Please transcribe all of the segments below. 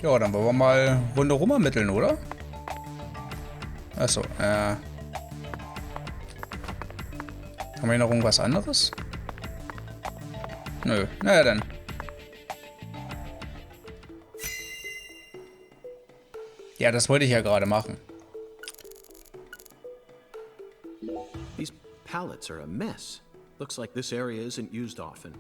Ja, dann wollen wir mal rundherum ermitteln, oder? Achso, Haben wir hier noch irgendwas anderes? Nö, naja dann. Ja, das wollte ich ja gerade machen. These pallets are a mess. Looks like this area isn't used often.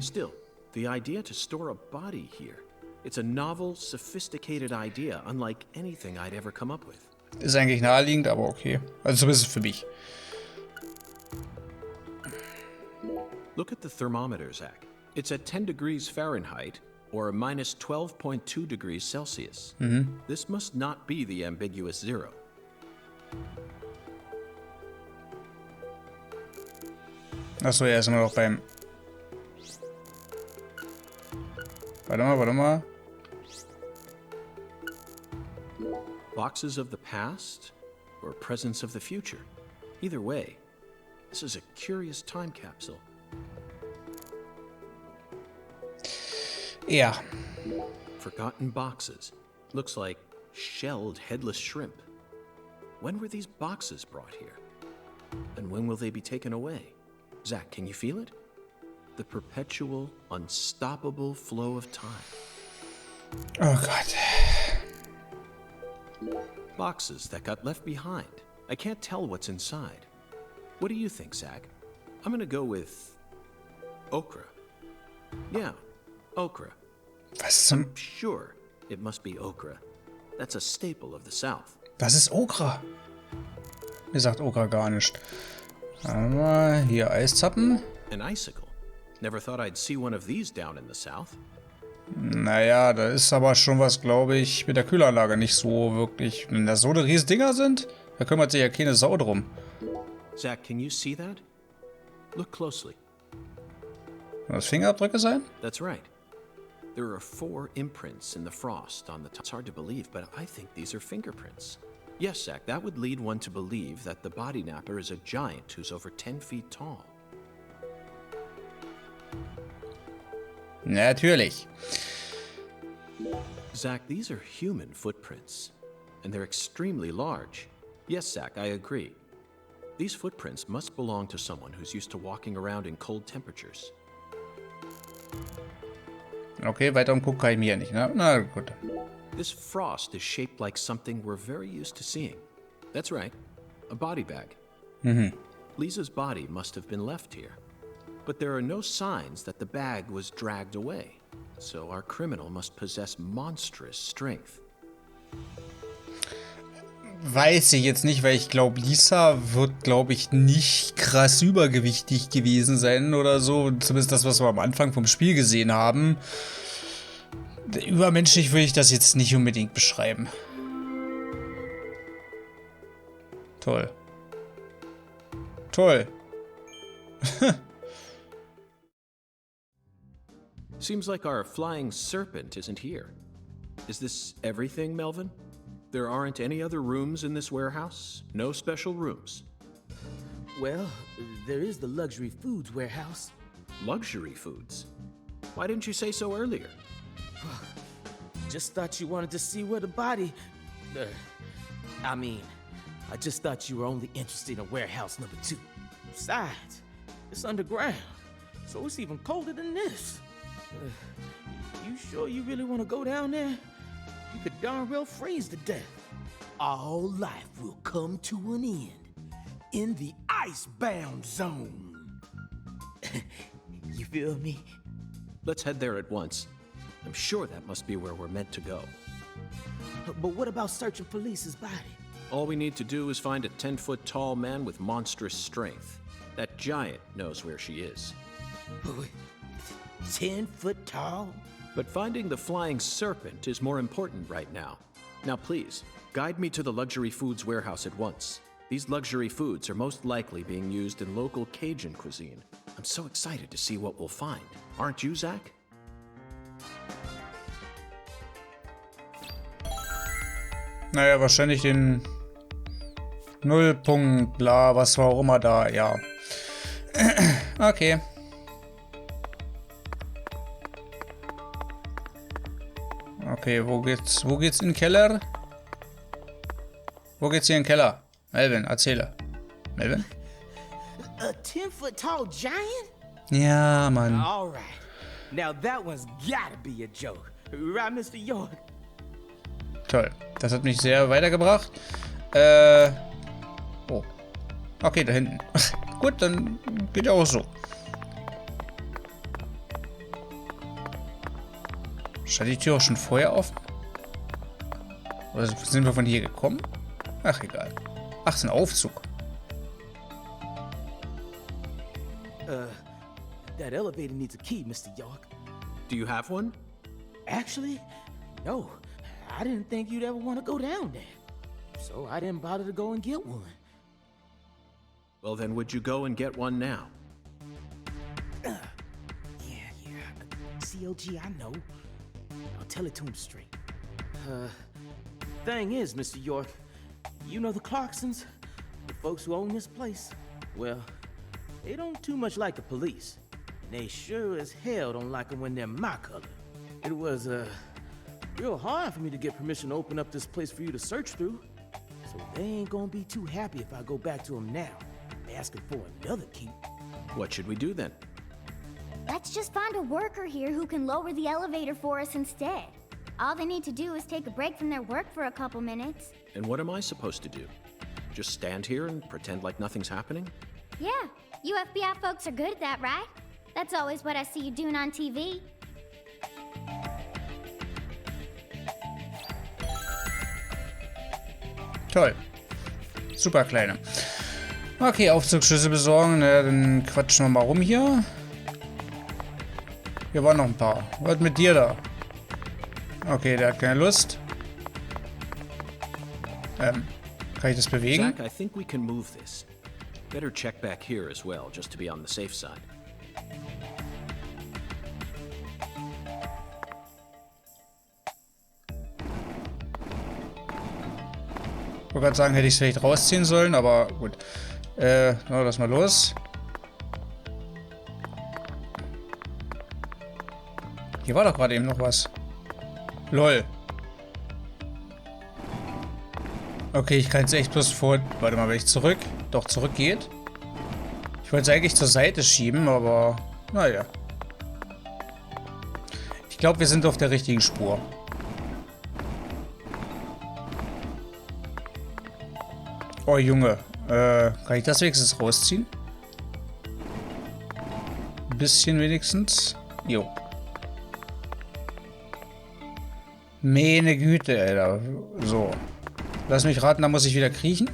Still, the idea to store a body here. It's a novel, sophisticated idea, unlike anything I'd ever come up with. Ist eigentlich naheliegend, aber okay. Also zumindest für mich. Look at the thermometer, Zach. It's at 10 degrees Fahrenheit, or minus 12.2 degrees Celsius. This must not be the ambiguous zero. Achso, ja, sind wir noch beim... Warte mal. Boxes of the past, or presence of the future. Either way, this is a curious time capsule. Ja. Forgotten boxes. Looks like shelled headless shrimp. When were these boxes brought here? And when will they be taken away? Zach, can you feel it? The perpetual, unstoppable flow of time. Oh Gott. Boxes that got left behind. I can't tell what's inside. What do you think, Zach? I'm gonna go with... okra. Yeah, okra. Was zum... Sure, it must be okra. That's a staple of the South. Was ist Okra? Mir sagt Okra gar nicht. Warte mal, hier Eiszappen. An icicle. Never thought I'd see one of these down in the South. Naja, da ist aber schon was, glaube ich, mit der Kühlanlage nicht so wirklich. Wenn das so eine riesen Dinger sind, da kümmert sich ja keine Sau drum. Zach, can you see that? Look closely. Können das Fingerabdrücke sein? That's right. There are 4 imprints in the frost on the top. It's hard to believe, but I think these are fingerprints. Yes, Zach, that would lead one to believe that the body napper is a giant who's over 10 feet tall. Natürlich. Zach, these are human footprints, and they're extremely large. Yes, Zach, I agree. These footprints must belong to someone who's used to walking around in cold temperatures. Okay, weiter umgucken kann ich mir ja nicht, ne? Na gut. This frost is shaped like something we're very used to seeing. That's right, a body bag. Lisa's body must have been left here. But there are no signs that the bag was dragged away. So our criminal must possess monstrous strength. Weiß ich jetzt nicht, weil ich glaube, Lisa wird, glaube ich, nicht krass übergewichtig gewesen sein oder so. Zumindest das, was wir am Anfang vom Spiel gesehen haben. Übermenschlich würde ich das jetzt nicht unbedingt beschreiben. Toll. Toll. Seems like our flying serpent isn't here. Is this everything, Melvin? There aren't any other rooms in this warehouse? No special rooms? Well, there is the luxury foods warehouse. Luxury foods? Why didn't you say so earlier? Just thought you wanted to see where the body... I just thought you were only interested in warehouse number 2. Besides, it's underground, so it's even colder than this. You sure you really want to go down there? You could darn well freeze to death. All life will come to an end in the icebound zone. You feel me? Let's head there at once. I'm sure that must be where we're meant to go. But what about searching for Lisa's body? All we need to do is find a 10-foot tall man with monstrous strength. That giant knows where she is. 10 foot tall? But finding the flying serpent is more important right now. Now please, guide me to the luxury foods warehouse at once. These luxury foods are most likely being used in local Cajun cuisine. I'm so excited to see what we'll find. Aren't you, Zach? Naja, wahrscheinlich den Nullpunkt, bla, was war auch immer da, ja. Okay. Okay, wo geht's in den Keller? Wo geht's hier in den Keller? Melvin, erzähle. Melvin? A 10-foot tall giant? Ja, Mann. All right. Now that one's gotta be a joke. Right, Mr. York? Toll. Das hat mich sehr weitergebracht. Oh. Okay, da hinten. Gut, dann geht ja auch so. Stand die Tür auch schon vorher offen? Oder sind wir von hier gekommen? Ach, egal. Ach, ist ein Aufzug. That elevator needs a key, Mr. York. Do you have one? Actually, no. I didn't think you'd ever want to go down there. So I didn't bother to go and get one. Well, then would you go and get one now? Yeah. COG, I know. I'll tell it to him straight. Thing is, Mr. York, you know the Clarksons? The folks who own this place? Well, they don't too much like the police. And they sure as hell don't like them when they're my color. It was, real hard for me to get permission to open up this place for you to search through. So they ain't gonna be too happy if I go back to them now, asking for another key. What should we do then? Let's just find a worker here who can lower the elevator for us instead. All they need to do is take a break from their work for a couple minutes. And what am I supposed to do? Just stand here and pretend like nothing's happening? Yeah, you FBI folks are good at that, right? That's always what I see you doing on TV. Toll. Super Kleine. Okay, Aufzugsschlüssel besorgen. Na, dann quatschen wir mal rum hier. Hier waren noch ein paar. Was mit dir da? Okay, der hat keine Lust. Kann ich das bewegen? Zach, I think we can move this. Better check back here as well, just to be on the safe side. Ich wollte gerade sagen, hätte ich es vielleicht rausziehen sollen, aber gut. Lass mal los. Hier war doch gerade eben noch was. LOL. Okay, ich kann jetzt echt bloß vor... Warte mal, wenn ich zurück... Doch, zurück geht. Ich wollte es eigentlich zur Seite schieben, aber... Naja. Ich glaube, wir sind auf der richtigen Spur. Oh, Junge. Kann ich das wenigstens rausziehen? Ein bisschen wenigstens. Jo. Meine Güte, Alter. So. Lass mich raten, da muss ich wieder kriechen.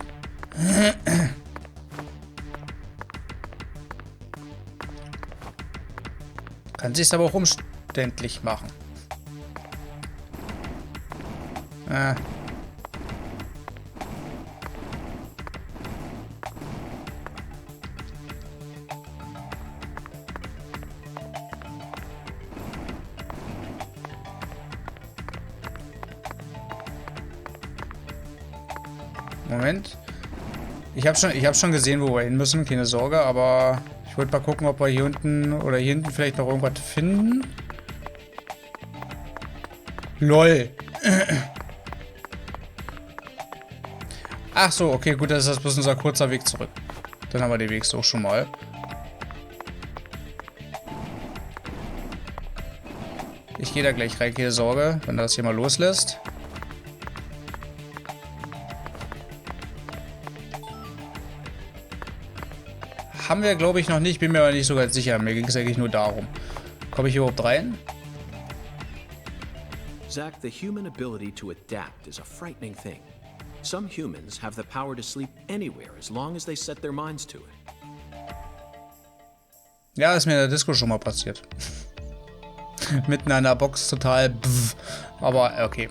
Kann sich's aber auch umständlich machen. Moment. Ich hab schon gesehen, wo wir hin müssen, keine Sorge, aber ich wollte mal gucken, ob wir hier unten oder hier hinten vielleicht noch irgendwas finden. LOL. Ach so, okay, gut, das ist bloß unser kurzer Weg zurück. Dann haben wir den Weg so schon mal. Ich gehe da gleich rein, keine Sorge, wenn das hier mal loslässt. Haben wir, glaube ich, noch nicht. Bin mir aber nicht so ganz sicher. Mir ging es eigentlich nur darum. Komme ich überhaupt rein? Zach, the human ability to adapt is a frightening thing. Some humans have the power to sleep anywhere as long as they set their minds to it. Ja, ist mir in der Disco schon mal passiert. Mitten in einer Box total pff. Aber okay.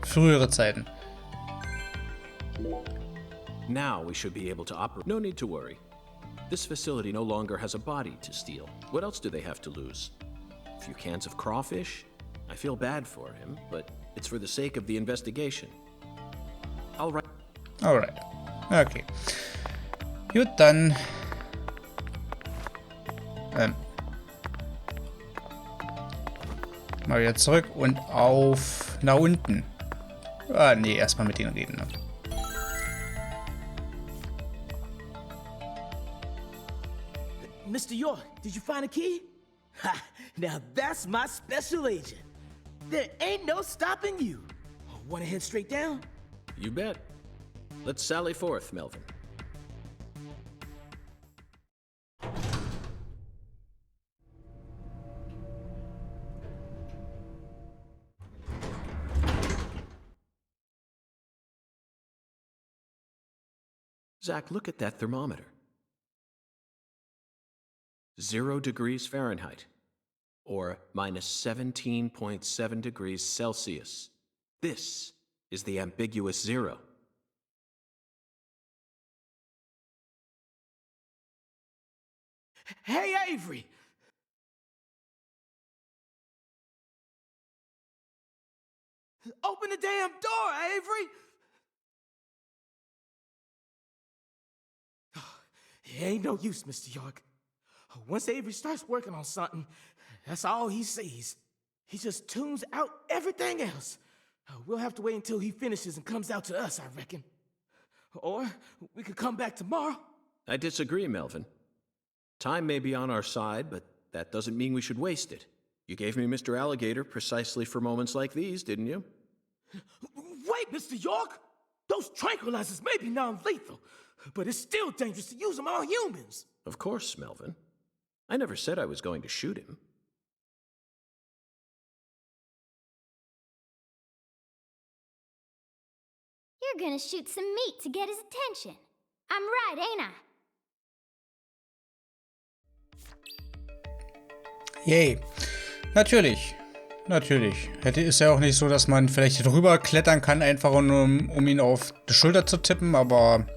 Frühere Zeiten. Now we should be able to operate. No need to worry. This facility no longer has a body to steal. What else do they have to lose? A few cans of crawfish? I feel bad for him, but it's for the sake of the investigation. Alright. Okay. Gut, dann... Mal wieder zurück und auf nach unten. Ah, nee, erstmal mit denen reden. Ne? Mr. York, did you find a key? Ha! Now that's my special agent. There ain't no stopping you. Want to head straight down? You bet. Let's sally forth, Melvin. Zach, look at that thermometer. 0 degrees Fahrenheit, or minus 17.7 degrees Celsius. This is the ambiguous 0. Hey, Avery! Open the damn door, Avery! It ain't no use, Mr. York. Once Avery starts working on something, that's all he sees. He just tunes out everything else. We'll have to wait until he finishes and comes out to us, I reckon. Or we could come back tomorrow. I disagree, Melvin. Time may be on our side, but that doesn't mean we should waste it. You gave me Mr. Alligator precisely for moments like these, didn't you? Wait, Mr. York! Those tranquilizers may be non-lethal, but it's still dangerous to use them on humans. Of course, Melvin. I never said I was going to shoot him. You're gonna shoot some meat to get his attention. I'm right, ain't I? Yay. Natürlich. Natürlich. Ist ja auch nicht so, dass man vielleicht hier drüber klettern kann, einfach um ihn auf die Schulter zu tippen, aber...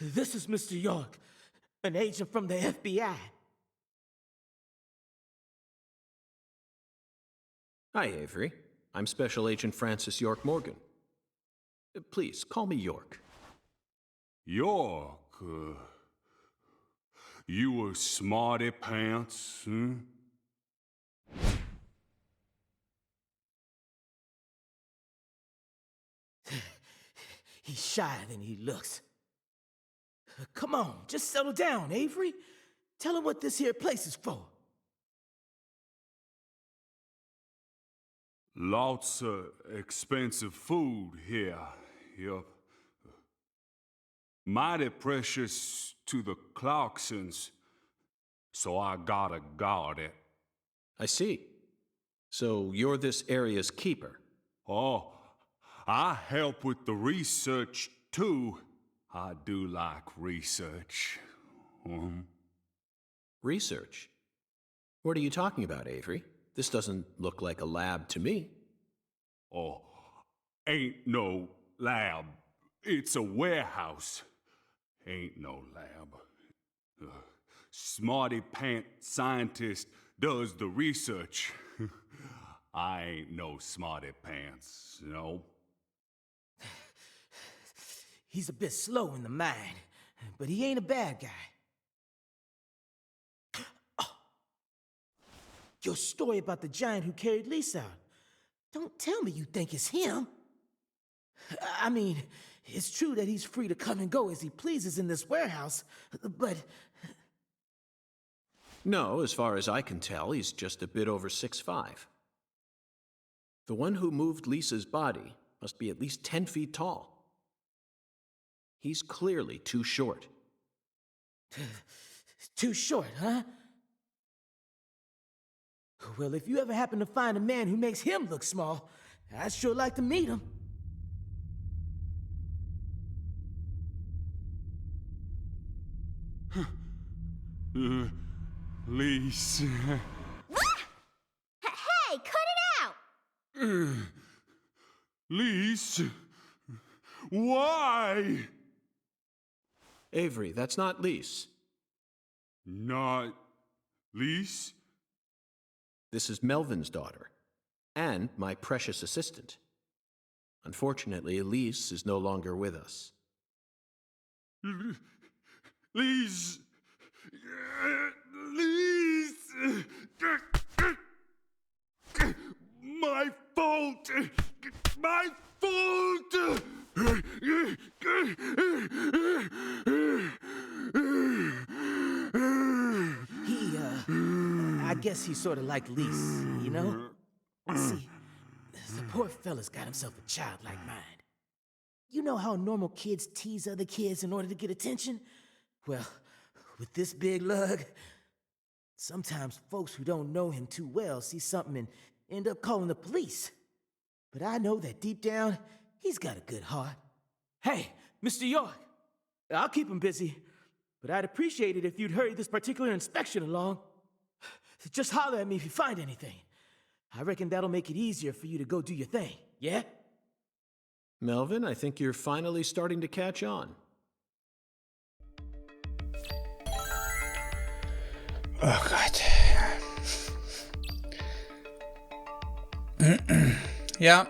This is Mr. York, an agent from the FBI. Hi, Avery. I'm Special Agent Francis York Morgan. Please, call me York. York? You a smarty pants, huh? He's shyer than he looks. Come on, just settle down, Avery. Tell him what this here place is for. Lots of expensive food here. Yup. Mighty precious to the Clarksons, so I gotta guard it. I see. So you're this area's keeper. Oh, I help with the research too. I do like research. Research? What are you talking about, Avery? This doesn't look like a lab to me. Oh, ain't no lab. It's a warehouse. Ain't no lab. Smarty pant scientist does the research. I ain't no smarty pants, you know. He's a bit slow in the mind, but he ain't a bad guy. Oh. Your story about the giant who carried Lisa out. Don't tell me you think it's him. I mean, it's true that he's free to come and go as he pleases in this warehouse, but... No, as far as I can tell, he's just a bit over 6'5". The one who moved Lisa's body must be at least 10 feet tall. He's clearly too short. Too short, huh? Well, if you ever happen to find a man who makes him look small, I'd sure like to meet him. Lisa. Hey, cut it out! Lisa. Why? Avery, that's not Lise. Not Lise? This is Melvin's daughter, and my precious assistant. Unfortunately, Lise is no longer with us. Lise! Lise! My fault! My fault! I guess he's sort of like Lise, you know? See, the poor fella's got himself a childlike mind. You know how normal kids tease other kids in order to get attention? Well, with this big lug, sometimes folks who don't know him too well see something and end up calling the police. But I know that deep down, he's got a good heart. Hey, Mr. York, I'll keep him busy, but I'd appreciate it if you'd hurry this particular inspection along. Just holler at me if you find anything. I reckon that'll make it easier for you to go do your thing, yeah? Melvin, I think you're finally starting to catch on. Oh Gott. Ja.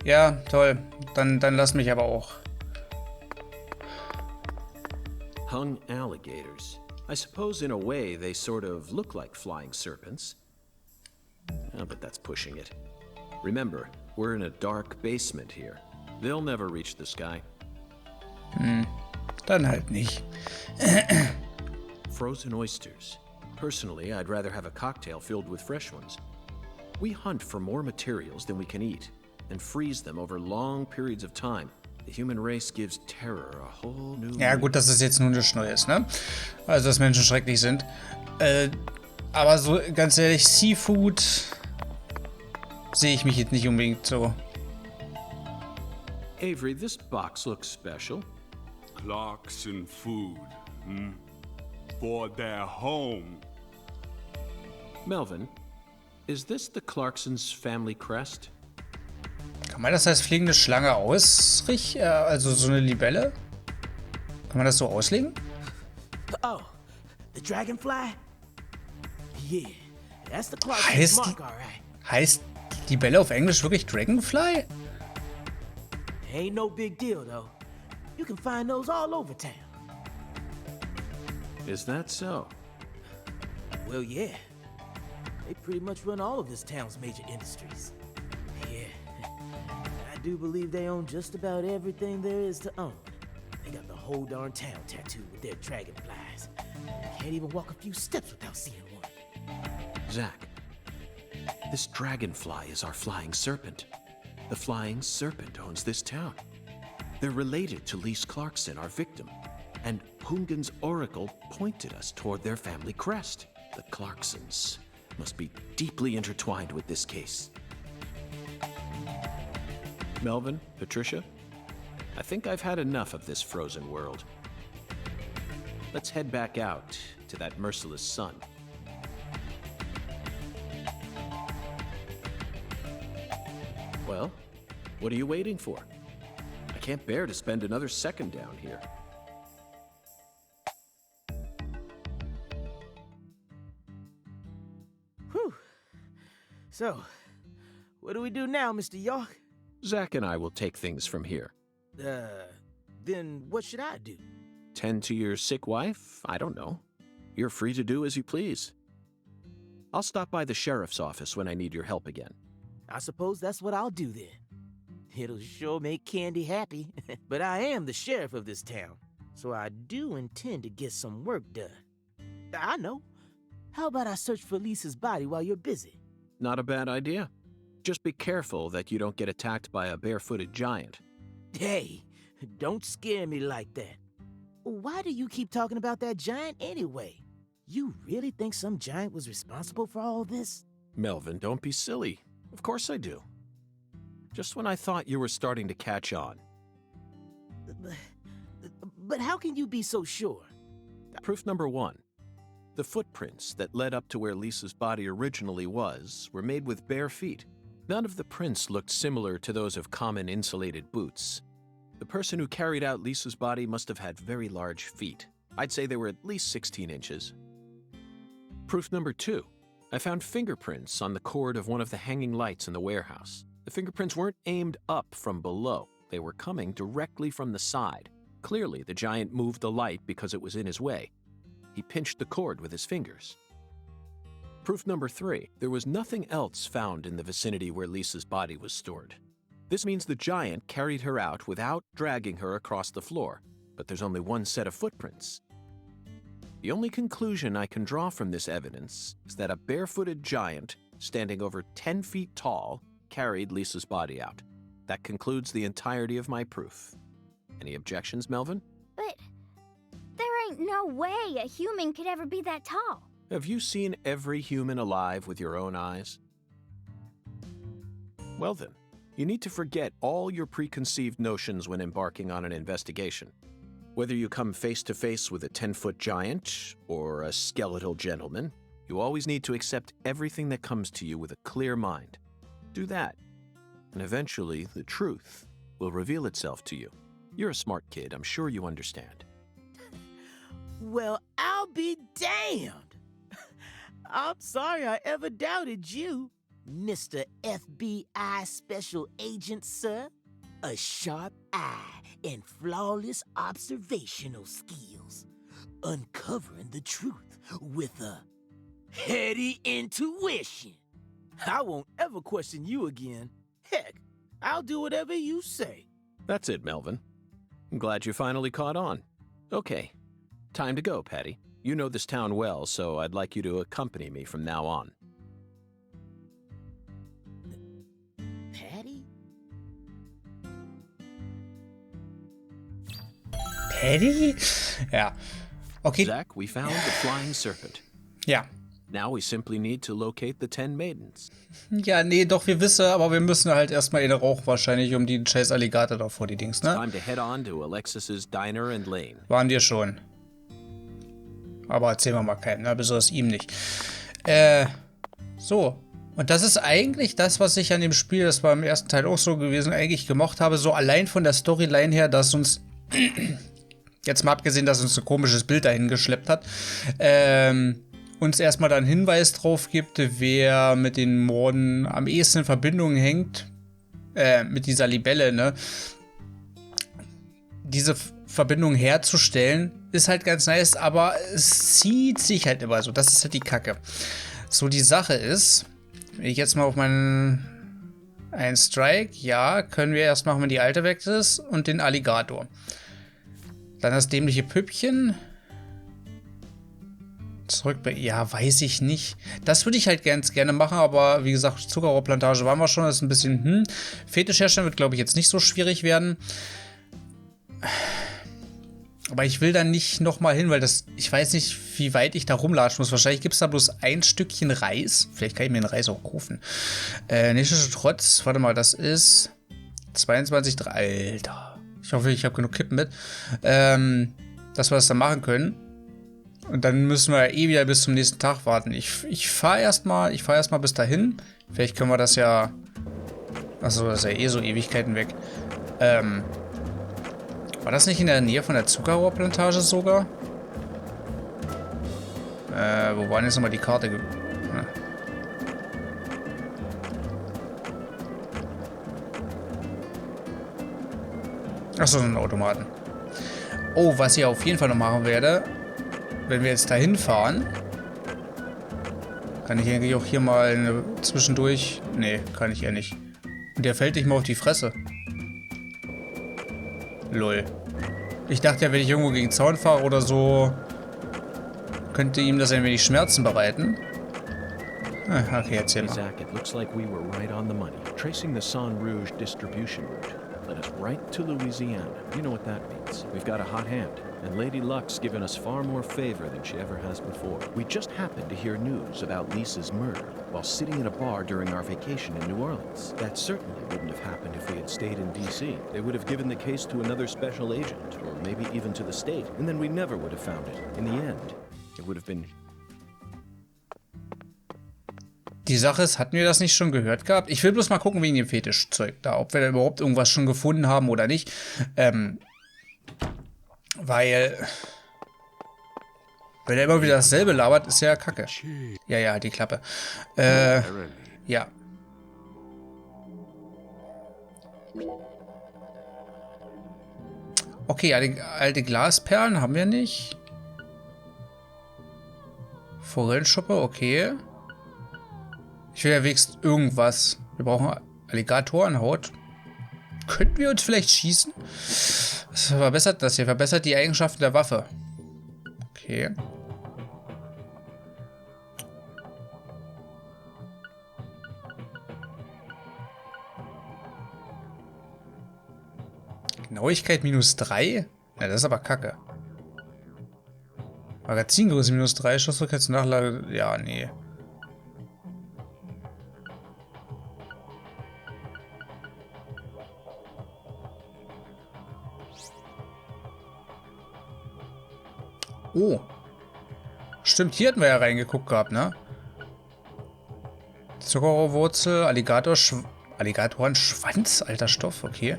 Ja, toll. Dann lass mich aber auch. Hung alligators. I suppose in a way they sort of look like flying serpents. Oh, but that's pushing it. Remember, we're in a dark basement here. They'll never reach the sky. Dann halt nicht. Frozen oysters. Personally, I'd rather have a cocktail filled with fresh ones. We hunt for more materials than we can eat, and freeze them over long periods of time. The human race gives terror a whole new Ja gut, das ist jetzt nur nichts Neues, ne? Also, dass Menschen schrecklich sind. Aber so, ganz ehrlich, Seafood sehe ich mich jetzt nicht unbedingt so. Avery, this box looks special. Clarkson food. For their home. Melvin, is this the Clarksons' family crest? Kann man das als fliegende Schlange ausrichten? Also so eine Libelle? Kann man das so auslegen? Oh, the dragonfly? Yeah, that's the Clarkson's mark, all right. Heißt Libelle auf Englisch wirklich Dragonfly? Ain't no big deal, though. You can find those all over town. Is that so? Well, yeah. They pretty much run all of this town's major industries. Yeah. I do believe they own just about everything there is to own. They got the whole darn town tattooed with their dragonflies. Can't even walk a few steps without seeing one. Zach, this dragonfly is our flying serpent. The flying serpent owns this town. They're related to Lise Clarkson, our victim. And Hungan's oracle pointed us toward their family crest. The Clarksons must be deeply intertwined with this case. Melvin, Patricia, I think I've had enough of this frozen world. Let's head back out to that merciless sun. Well, what are you waiting for? I can't bear to spend another second down here. Whew. So, what do we do now, Mr. York? Zach and I will take things from here. Then what should I do? Tend to your sick wife? I don't know. You're free to do as you please. I'll stop by the sheriff's office when I need your help again. I suppose that's what I'll do then. It'll sure make Candy happy. But I am the sheriff of this town, so I do intend to get some work done. I know. How about I search for Lisa's body while you're busy? Not a bad idea. Just be careful that you don't get attacked by a barefooted giant. Hey, don't scare me like that. Why do you keep talking about that giant anyway? You really think some giant was responsible for all this? Melvin, don't be silly. Of course I do. Just when I thought you were starting to catch on. But how can you be so sure? Proof number one. The footprints that led up to where Lisa's body originally was were made with bare feet. None of the prints looked similar to those of common insulated boots. The person who carried out Lisa's body must have had very large feet. I'd say they were at least 16 inches. Proof number 2. I found fingerprints on the cord of one of the hanging lights in the warehouse. The fingerprints weren't aimed up from below. They were coming directly from the side. Clearly, the giant moved the light because it was in his way. He pinched the cord with his fingers. Proof number 3. There was nothing else found in the vicinity where Lisa's body was stored. This means the giant carried her out without dragging her across the floor, but there's only one set of footprints. The only conclusion I can draw from this evidence is that a barefooted giant, standing over 10 feet tall, carried Lisa's body out. That concludes the entirety of my proof. Any objections, Melvin? But there ain't no way a human could ever be that tall. Have you seen every human alive with your own eyes? Well then, you need to forget all your preconceived notions when embarking on an investigation. Whether you come face to face with a 10-foot giant or a skeletal gentleman, you always need to accept everything that comes to you with a clear mind. Do that, and eventually the truth will reveal itself to you. You're a smart kid, I'm sure you understand. Well, I'll be damned. I'm sorry I ever doubted you, Mr. FBI Special Agent, sir. A sharp eye and flawless observational skills. Uncovering the truth with a heady intuition. I won't ever question you again. Heck, I'll do whatever you say. That's it, Melvin. I'm glad you finally caught on. Okay, time to go, Patty. You know this town well, so I'd like you to accompany me from now on. Patty? Patty? Ja. Okay. Zach, we found the flying serpent. Ja. Now we simply need to locate the 10 maidens. Ja, nee, doch, wir wissen, aber wir müssen halt erstmal in den Rauch wahrscheinlich um die scheiß Alligator da vor die Dings, ne? Time to head on to Alexis's Diner and Lane. Waren wir schon. Aber erzählen wir mal keinem, ne? Besonders ihm nicht. So. Und das ist eigentlich das, was ich an dem Spiel, das war im ersten Teil auch so gewesen, eigentlich gemocht habe. So allein von der Storyline her, dass uns, jetzt mal abgesehen, dass uns ein komisches Bild dahin geschleppt hat, uns erstmal da einen Hinweis drauf gibt, wer mit den Morden am ehesten in Verbindung hängt, mit dieser Libelle, ne? Diese Verbindung herzustellen, ist halt ganz nice, aber es zieht sich halt immer so. Das ist halt die Kacke. So, die Sache ist, wenn ich jetzt mal auf meinen einen Strike, ja, können wir erst machen, wenn die alte weg ist, und den Alligator. Dann das dämliche Püppchen. Zurück bei, ja, weiß ich nicht. Das würde ich halt ganz gerne machen, aber wie gesagt, Zuckerrohrplantage waren wir schon, das ist ein bisschen, Fetisch herstellen wird, glaube ich, jetzt nicht so schwierig werden. Aber ich will da nicht nochmal hin, weil das, ich weiß nicht, wie weit ich da rumlatschen muss. Wahrscheinlich gibt es da bloß ein Stückchen Reis. Vielleicht kann ich mir den Reis auch kaufen. Nichtsdestotrotz, warte mal, das ist 22, Alter. Ich hoffe, ich habe genug Kippen mit. Dass wir das dann machen können. Und dann müssen wir ja eh wieder bis zum nächsten Tag warten. Ich fahre erstmal bis dahin. Vielleicht können wir das ja. Achso, das ist ja eh so Ewigkeiten weg. War das nicht in der Nähe von der Zuckerrohrplantage sogar? Wo war denn jetzt nochmal die Karte? Achso, so ein Automaten. Oh, was ich auf jeden Fall noch machen werde, wenn wir jetzt dahin fahren, kann ich eigentlich auch hier mal zwischendurch. Nee, kann ich ja nicht. Und der fällt nicht mal auf die Fresse. Lol. Ich dachte ja, wenn ich irgendwo gegen den Zaun fahre oder so, könnte ihm das ein wenig Schmerzen bereiten. Ah, okay, erzähl mal. Zach, it looks like we were right on the money. Tracing the San Rouge distribution route led us right to Louisiana. You know what that means. We've got a hot hand, and Lady Luck's given us far more favor than she ever has before. We just happened to hear news about Lisa's murder while sitting in a bar during our vacation in New Orleans. That certainly wouldn't have happened if we had stayed in D.C. They would have given the case to another special agent, or maybe even to the state, and then we never would have found it. In the end, it would have been... Die Sache ist, hatten wir das nicht schon gehört gehabt? Ich will bloß mal gucken wegen dem Fetischzeug da, ob wir da überhaupt irgendwas schon gefunden haben oder nicht. Weil er immer wieder dasselbe labert, ist ja kacke. Ja, ja, halt die Klappe. Ja. Okay, alte Glasperlen haben wir nicht. Forellenschuppe, okay. Ich will ja wenigstens irgendwas. Wir brauchen Alligatorenhaut. Könnten wir uns vielleicht schießen? Was verbessert das hier? Verbessert die Eigenschaften der Waffe. Okay. Genauigkeit -3? Ja, das ist aber kacke. Magazingröße -3, Schussrückkeitsnachlage. Ja, nee. Oh. Stimmt, hier hatten wir ja reingeguckt gehabt, ne? Zuckerrohrwurzel, Alligatorenschwanz, alter Stoff, okay.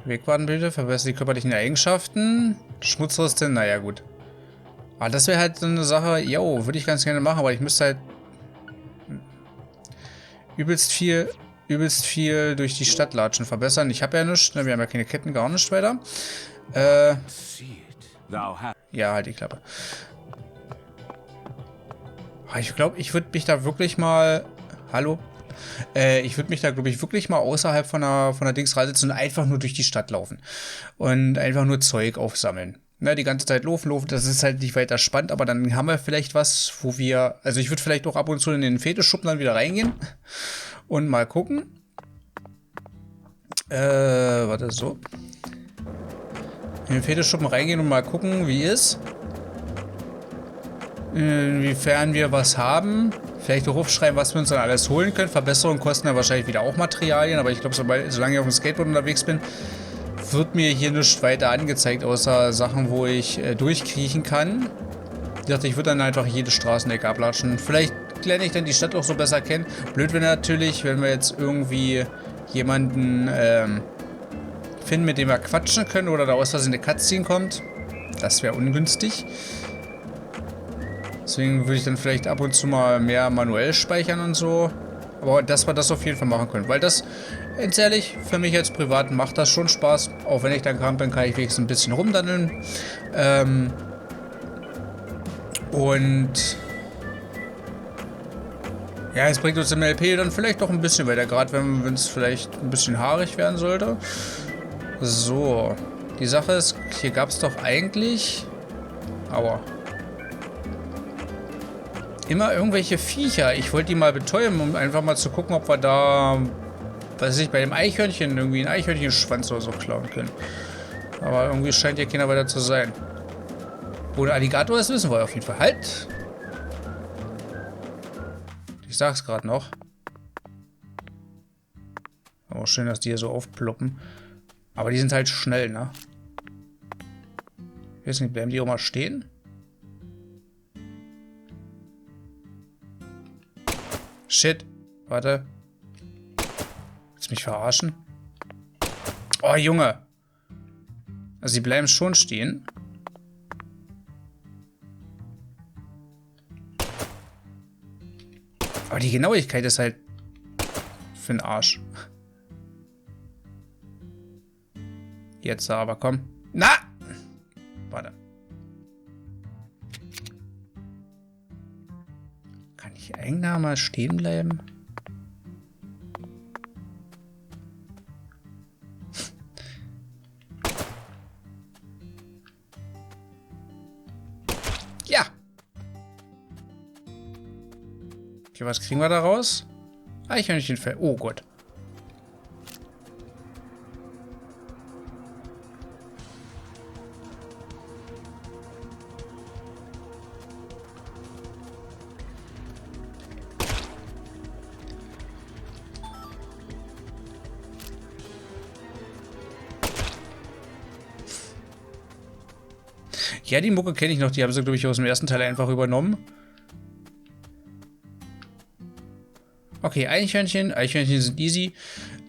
Wegwarnbilder, verbessert die körperlichen Eigenschaften. Schmutzreste, naja, gut. Aber das wäre halt so eine Sache, jo, würde ich ganz gerne machen, aber ich müsste halt übelst viel durch die Stadt latschen, verbessern. Ich habe ja nichts, ne? Wir haben ja keine Ketten, gar nichts weiter. Ja, halt die Klappe. Ich glaube, ich würde mich da wirklich mal... Hallo? Ich würde mich da, glaube ich, wirklich mal außerhalb von der Dingsreise sitzen und einfach nur durch die Stadt laufen. Und einfach nur Zeug aufsammeln. Na, die ganze Zeit laufen, das ist halt nicht weiter spannend, aber dann haben wir vielleicht was, wo wir... Also ich würde vielleicht auch ab und zu in den Fetischschuppen dann wieder reingehen und mal gucken. Warte, so. In den Fetischschuppen reingehen und mal gucken, wie ist. Inwiefern wir was haben. Vielleicht auch aufschreiben, was wir uns dann alles holen können. Verbesserungen kosten ja wahrscheinlich wieder auch Materialien, aber ich glaube, solange ich auf dem Skateboard unterwegs bin, wird mir hier nichts weiter angezeigt, außer Sachen, wo ich durchkriechen kann. Ich dachte, ich würde dann einfach jede Straßenecke ablatschen. Vielleicht lerne ich dann die Stadt auch so besser kennen. Blöd wäre natürlich, wenn wir jetzt irgendwie jemanden finden, mit dem wir quatschen können oder da aus Versehen eine Cutscene kommt. Das wäre ungünstig. Deswegen würde ich dann vielleicht ab und zu mal mehr manuell speichern und so. Aber dass wir das auf jeden Fall machen können. Weil das, ganz ehrlich, für mich als Privaten macht das schon Spaß. Auch wenn ich dann krank bin, kann ich wenigstens ein bisschen rumdandeln. Und ja, es bringt uns im LP dann vielleicht doch ein bisschen weiter. Gerade wenn es vielleicht ein bisschen haarig werden sollte. So. Die Sache ist, hier gab es doch eigentlich... Aua. Immer irgendwelche Viecher. Ich wollte die mal betäuben, um einfach mal zu gucken, ob wir da, weiß ich, bei dem Eichhörnchen irgendwie einen Eichhörnchenschwanz oder so klauen können. Aber irgendwie scheint hier keiner weiter zu sein. Wo der Alligator ist, wissen wir auf jeden Fall. Halt! Ich sag's gerade noch. Oh, schön, dass die hier so aufploppen. Aber die sind halt schnell, ne? Ich weiß nicht, bleiben die auch mal stehen? Shit. Warte. Willst du mich verarschen? Oh, Junge. Also, sie bleiben schon stehen. Aber die Genauigkeit ist halt für den Arsch. Jetzt aber, komm. Na! Warte. Kann ich eigentlich mal stehen bleiben? Ja! Okay, was kriegen wir da raus? Eichhörnchenfell. Oh Gott. Ja, die Mucke kenne ich noch. Die haben sie, glaube ich, aus dem ersten Teil einfach übernommen. Okay, Eichhörnchen. Eichhörnchen sind easy.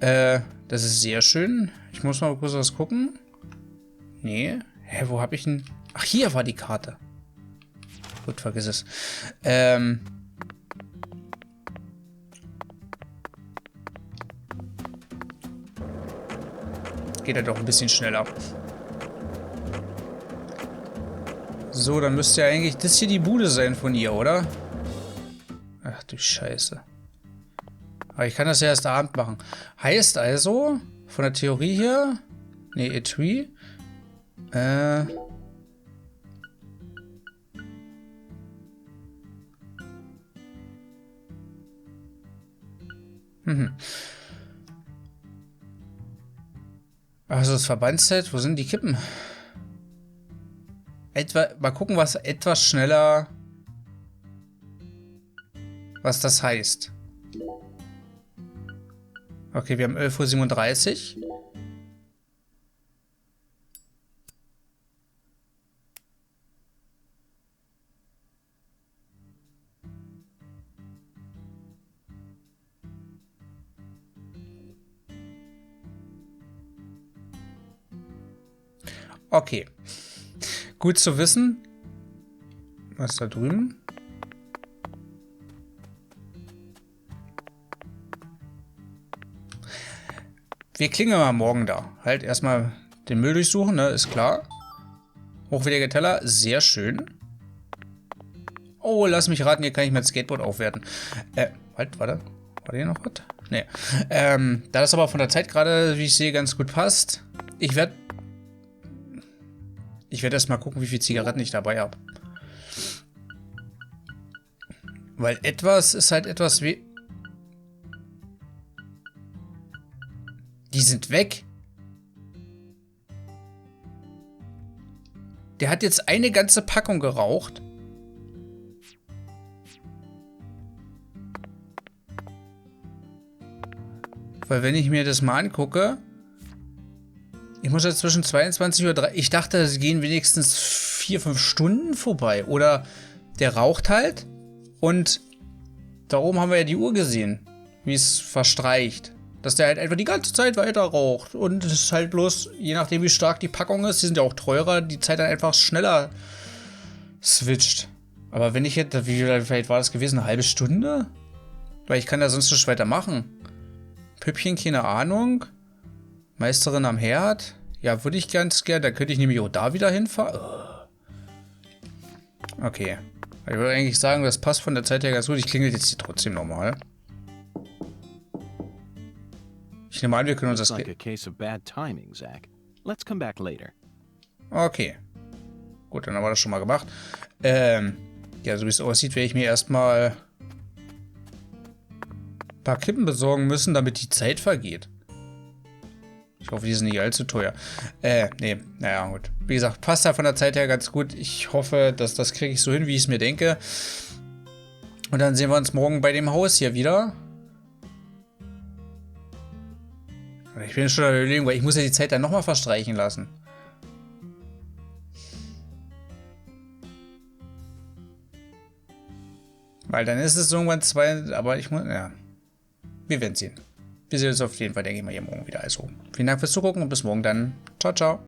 Das ist sehr schön. Ich muss mal kurz was gucken. Nee. Hä, wo habe ich denn... Ach, hier war die Karte. Gut, vergiss es. Geht ja doch ein bisschen schneller. So, dann müsste ja eigentlich das hier die Bude sein von ihr, oder? Ach du Scheiße. Aber ich kann das ja erst Abend machen. Heißt also, von der Theorie her... Ne, Etui. Also das Verbandsset, wo sind die Kippen? Mal gucken, was etwas schneller... Was das heißt. Okay, wir haben 11:37 Uhr. Okay. Gut zu wissen. Was ist da drüben? Wir klingeln mal morgen da. Halt erstmal den Müll durchsuchen, ne? Ist klar. Hochwertiger Teller, sehr schön. Oh, lass mich raten, hier kann ich mein Skateboard aufwerten. Halt, warte. War hier noch was? Nee. Da das aber von der Zeit gerade, wie ich sehe, ganz gut passt. Ich werde erst mal gucken, wie viele Zigaretten ich dabei habe. Weil etwas ist halt etwas wie... Die sind weg. Der hat jetzt eine ganze Packung geraucht. Weil wenn ich mir das mal angucke... Ich muss jetzt zwischen 22 Uhr 3... Ich dachte, es gehen wenigstens 4-5 Stunden vorbei. Oder der raucht halt. Und da oben haben wir ja die Uhr gesehen. Wie es verstreicht. Dass der halt einfach die ganze Zeit weiter raucht. Und es ist halt bloß, je nachdem wie stark die Packung ist, die sind ja auch teurer, die Zeit dann einfach schneller switcht. Aber wenn ich jetzt, wie vielleicht war das gewesen, eine halbe Stunde? Weil ich kann da sonst nicht weitermachen. Püppchen, keine Ahnung. Meisterin am Herd. Ja, würde ich ganz gern. Da könnte ich nämlich auch da wieder hinfahren. Okay. Ich würde eigentlich sagen, das passt von der Zeit her ganz gut. Ich klingel jetzt hier trotzdem nochmal. Ich nehme an, wir können uns das... Okay. Gut, dann haben wir das schon mal gemacht. Ja, so wie es aussieht, werde ich mir erstmal ein paar Kippen besorgen müssen, damit die Zeit vergeht. Ich hoffe, die sind nicht allzu teuer. Nee, naja, gut. Wie gesagt, passt da von der Zeit her ganz gut. Ich hoffe, dass das kriege ich so hin, wie ich es mir denke. Und dann sehen wir uns morgen bei dem Haus hier wieder. Ich bin schon an der Überlegung, weil ich muss ja die Zeit dann nochmal verstreichen lassen. Weil dann ist es irgendwann 2, aber ich muss, ja. Wir werden sehen. Wir sehen uns auf jeden Fall, denke ich mal, hier morgen wieder. Also, vielen Dank fürs Zugucken und bis morgen dann. Ciao, ciao.